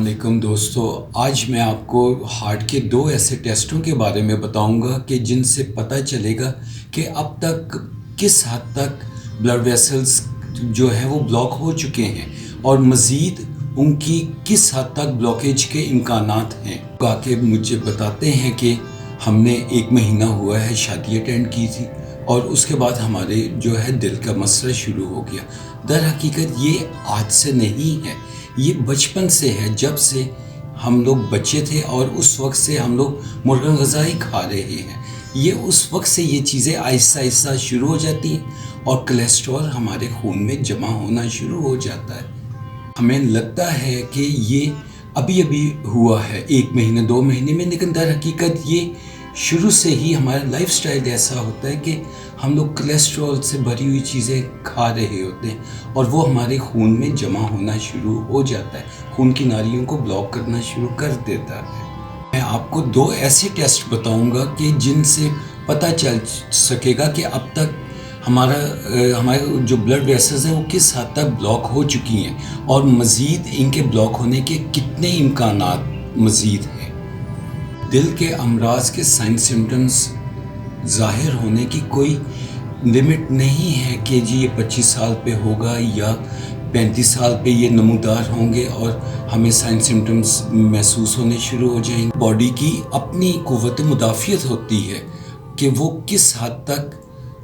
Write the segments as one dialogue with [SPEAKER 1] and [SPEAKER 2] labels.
[SPEAKER 1] वालेकुम दोस्तों, आज मैं आपको हार्ट के दो ऐसे टेस्टों के बारे में बताऊंगा कि जिनसे पता चलेगा कि अब तक किस हद तक ब्लड वेसल्स जो है वो ब्लॉक हो चुके हैं और मज़ीद उनकी किस हद तक ब्लॉकेज के इम्कानात हैं। आके मुझे बताते हैं कि हमने 1 महीना हुआ है शादी अटेंड की थी और उसके बाद हमारे जो है दिल का मसला शुरू हो गया। दर हकीकत ये आज से नहीं है, ये बचपन से है। जब से हम लोग बच्चे थे और उस वक्त से हम लोग मुर्गा ग़िज़ाई खा रहे हैं, ये उस वक्त से ये चीज़ें आहिस्ता आहिस्ता शुरू हो जाती हैं और कोलेस्ट्रॉल हमारे खून में जमा होना शुरू हो जाता है। हमें लगता है कि ये अभी अभी हुआ है 1 महीने 2 महीने में, लेकिन दर हकीकत ये शुरू से ही हमारा लाइफस्टाइल ऐसा होता है कि हम लोग कोलेस्ट्रॉल से भरी हुई चीज़ें खा रहे होते हैं और वो हमारे खून में जमा होना शुरू हो जाता है, खून की नालियों को ब्लॉक करना शुरू कर देता है। मैं आपको 2 ऐसे टेस्ट बताऊंगा कि जिनसे पता चल सकेगा कि अब तक हमारे जो ब्लड वेसल्स हैं वो किस हद तक ब्लॉक हो चुकी हैं और मज़ीद इनके ब्लॉक होने के कितने इम्कानात मज़ीद हैं। दिल के अमराज के साइन सिम्टम्स ज़ाहिर होने की कोई लिमिट नहीं है कि जी ये 25 साल पे होगा या 35 साल पे ये नमूदार होंगे और हमें साइन सिम्टम्स महसूस होने शुरू हो जाएंगे। बॉडी की अपनी क़ुव्वत मुदाफ़ियत होती है कि वो किस हद तक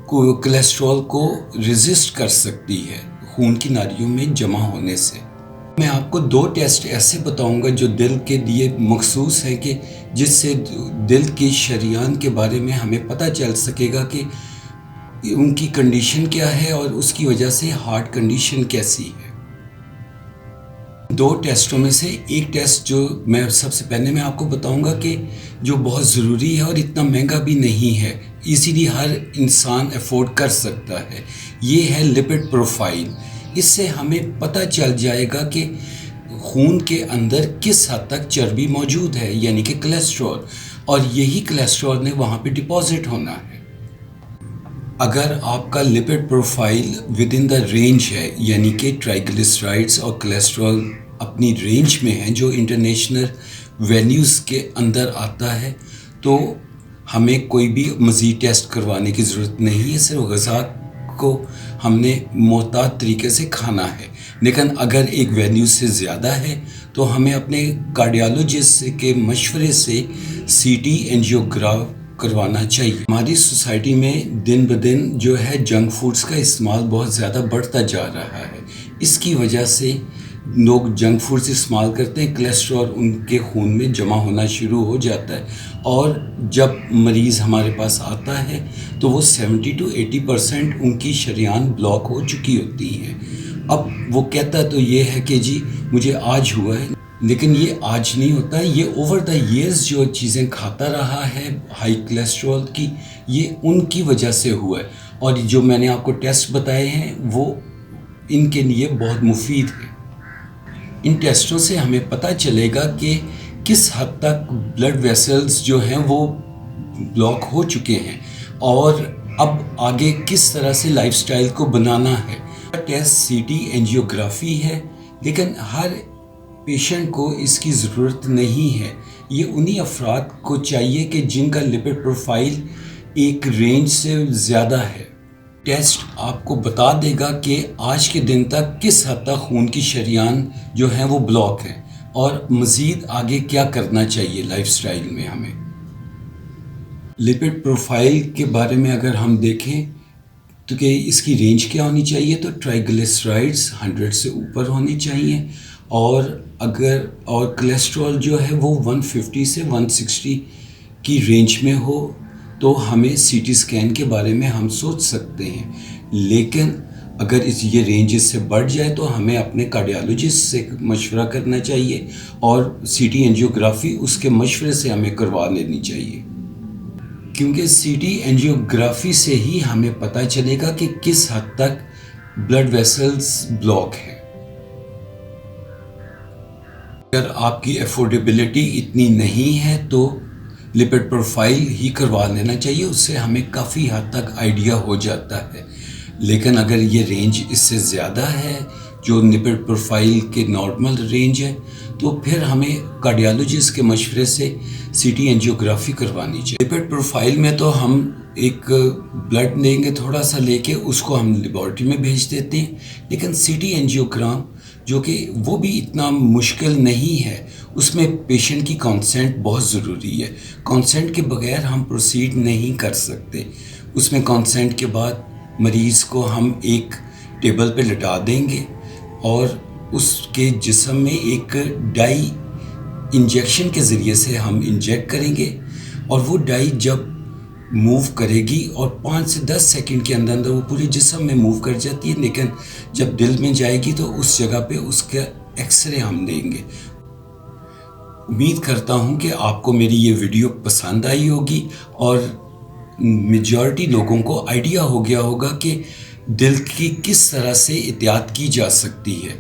[SPEAKER 1] कोलेस्ट्रॉल को रेजिस्ट कर सकती है खून की नालियों में जमा होने से। मैं आपको 2 टेस्ट ऐसे बताऊंगा जो दिल के लिए मखसूस हैं कि जिससे दिल की शरीयान के बारे में हमें पता चल सकेगा कि उनकी कंडीशन क्या है और उसकी वजह से हार्ट कंडीशन कैसी है। 2 टेस्टों में से एक टेस्ट जो मैं सबसे पहले मैं आपको बताऊंगा कि जो बहुत ज़रूरी है और इतना महंगा भी नहीं है, इजीली हर इंसान अफोर्ड कर सकता है, ये है लिपिड प्रोफाइल। इससे हमें पता चल जाएगा कि खून के अंदर किस हद तक चर्बी मौजूद है, यानी कि कोलेस्ट्रॉल, और यही कोलेस्ट्रॉल ने वहाँ पे डिपॉजिट होना है। अगर आपका lipid profile with in the range है, यानी कि ट्राइग्लिसराइड्स और कोलेस्ट्रॉल अपनी रेंज में है जो इंटरनेशनल वैल्यूज़ के अंदर आता है, तो हमें कोई भी मज़ीद टेस्ट करवाने की ज़रूरत नहीं है। सिर्फ ग़िज़ा को हमने मोहतात तरीके से खाना है। लेकिन अगर एक वैल्यू से ज़्यादा है तो हमें अपने कार्डियोलॉजिस्ट के मशवरे से सीटी एंजियोग्राफ करवाना चाहिए। हमारी सोसाइटी में दिन ब दिन जो है जंक फूड्स का इस्तेमाल बहुत ज़्यादा बढ़ता जा रहा है। इसकी वजह से लोग जंक फूड्स इस्तेमाल करते हैं, कोलेस्ट्रॉल उनके खून में जमा होना शुरू हो जाता है और जब मरीज़ हमारे पास आता है तो वो 70 to 80% उनकी शरीयान ब्लॉक हो चुकी होती हैं। अब वो कहता तो ये है कि जी मुझे आज हुआ है, लेकिन ये आज नहीं होता, ये ओवर द ईयर्स जो चीज़ें खाता रहा है हाई कोलेस्ट्रॉल की, ये उनकी वजह से हुआ है। और जो मैंने आपको टेस्ट बताए हैं वो इनके लिए बहुत मुफीद है। इन टेस्टों से हमें पता चलेगा कि किस हद तक ब्लड वेसल्स जो हैं वो ब्लॉक हो चुके हैं और अब आगे किस तरह से लाइफस्टाइल को बनाना है। टेस्ट सीटी एंजियोग्राफी है, लेकिन हर पेशेंट को इसकी ज़रूरत नहीं है। ये उन्हीं अफराद को चाहिए कि जिनका लिपिड प्रोफाइल एक रेंज से ज़्यादा है। टेस्ट आपको बता देगा कि आज के दिन तक किस हद तक खून की शरीयान जो है वो ब्लॉक है और मज़ीद आगे क्या करना चाहिए लाइफस्टाइल में हमें। लिपिड प्रोफाइल के बारे में अगर हम देखें तो कि इसकी रेंज क्या होनी चाहिए, तो ट्राइग्लिसराइड्स 100 से ऊपर होनी चाहिए और कोलेस्ट्रॉल जो है वो 150 से 160 की रेंज में हो तो हमें सीटी स्कैन के बारे में हम सोच सकते हैं। लेकिन अगर ये रेंज इससे बढ़ जाए तो हमें अपने कार्डियोलॉजिस्ट से मशवरा करना चाहिए और सीटी एंजियोग्राफी उसके मशवरे से हमें करवा लेनी चाहिए, क्योंकि सीटी एंजियोग्राफी से ही हमें पता चलेगा कि किस हद तक ब्लड वेसल्स ब्लॉक है। अगर आपकी अफोर्डेबिलिटी इतनी नहीं है तो लिपिड प्रोफाइल ही करवा लेना चाहिए, उससे हमें काफ़ी हद तक आइडिया हो जाता है। लेकिन अगर ये रेंज इससे ज़्यादा है, جو لپڈ پروفائل کے نارمل رینج ہے تو پھر ہمیں کارڈیالوجسٹ کے مشورے سے سی ٹی اینجیوگرافی کروانی چاہیے۔ لپڈ پروفائل میں تو ہم ایک بلڈ لیں گے تھوڑا سا لے کے، اس کو ہم لیبارٹری میں بھیج دیتے ہیں، لیکن سی ٹی اینجیوگرام جو کہ وہ بھی اتنا مشکل نہیں ہے، اس میں پیشنٹ کی کانسینٹ بہت ضروری ہے۔ کانسینٹ کے بغیر ہم پروسیڈ نہیں کر سکتے۔ اس میں کانسینٹ کے بعد مریض کو ہم ایک ٹیبل پہ لٹا دیں گے اور اس کے جسم میں ایک ڈائی انجیکشن کے ذریعے سے ہم انجیکٹ کریں گے، اور وہ ڈائی جب موو کرے گی اور 5 سے 10 سیکنڈ کے اندر وہ پورے جسم میں موو کر جاتی ہے، لیکن جب دل میں جائے گی تو اس جگہ پہ اس کا ایکس رے ہم دیں گے۔ امید کرتا ہوں کہ آپ کو میری یہ ویڈیو پسند آئی ہوگی اور میجورٹی لوگوں کو آئیڈیا ہو گیا ہوگا کہ دل کی کس طرح سے احتیاط کی جا سکتی ہے۔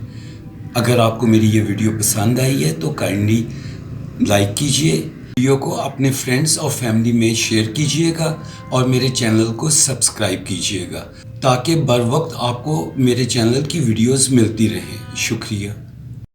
[SPEAKER 1] اگر آپ کو میری یہ ویڈیو پسند آئی ہے تو کائنڈلی لائک کیجئے، ویڈیو کو اپنے فرینڈز اور فیملی میں شیئر کیجئے گا اور میرے چینل کو سبسکرائب کیجئے گا تاکہ بر وقت آپ کو میرے چینل کی ویڈیوز ملتی رہیں۔ شکریہ۔